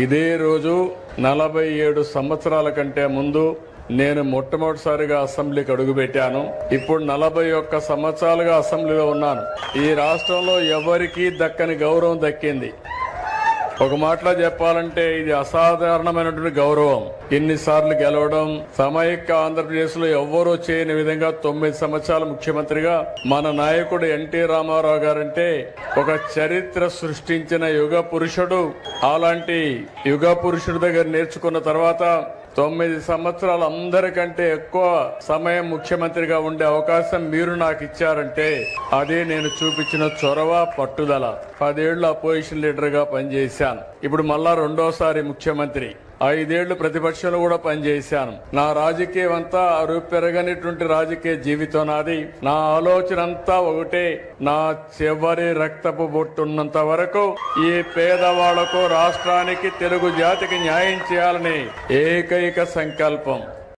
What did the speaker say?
ఇదే రోజు 47 సంవత్సరాల కంటే ముందు నేను మొట్టమొదటిసారిగా అసెంబ్లీకి అడుగుపెట్టాను. ఇప్పుడు 41 సంవత్సరాలుగా అసెంబ్లీలో ఉన్నాను. ఈ రాష్ట్రంలో ఎవరికీ దక్కని గౌరవం దక్కింది. ఒక మాటలో చెప్పాలంటే ఇది అసాధారణమైనటువంటి గౌరవం. ఎన్నిసార్లు గెలవడం, సమైక్య ఆంధ్రప్రదేశ్ లో ఎవ్వరూ చేయని విధంగా 9 సంవత్సరాల ముఖ్యమంత్రిగా మన నాయకుడు ఎన్టీ రామారావు గారంటే ఒక చరిత్ర సృష్టించిన యుగ పురుషుడు. అలాంటి యుగ పురుషుడి దగ్గర నేర్చుకున్న తర్వాత 9 సంవత్సరాలు అందరికంటే ఎక్కువ సమయం ముఖ్యమంత్రిగా ఉండే అవకాశం మీరు నాకు ఇచ్చారంటే అదే నేను చూపించిన చొరవ, పట్టుదల. 10 ఏళ్లు అపోజిషన్ లీడర్ గా పనిచేశాను. ఇప్పుడు మళ్ళా రెండోసారి ముఖ్యమంత్రి. 5 ఏళ్లు ప్రతిపక్షంలో కూడా పనిచేశాను. నా రాజకీయం అంతా పెరగనిటువంటి రాజకీయ జీవితం నాది. నా ఆలోచన అంతా ఒకటే, నా చివరి రక్తపు బొట్టున్నంత వరకు ఈ పేదవాళ్లకు, రాష్ట్రానికి, తెలుగు జాతికి న్యాయం చేయాలని ఏకైక సంకల్పం.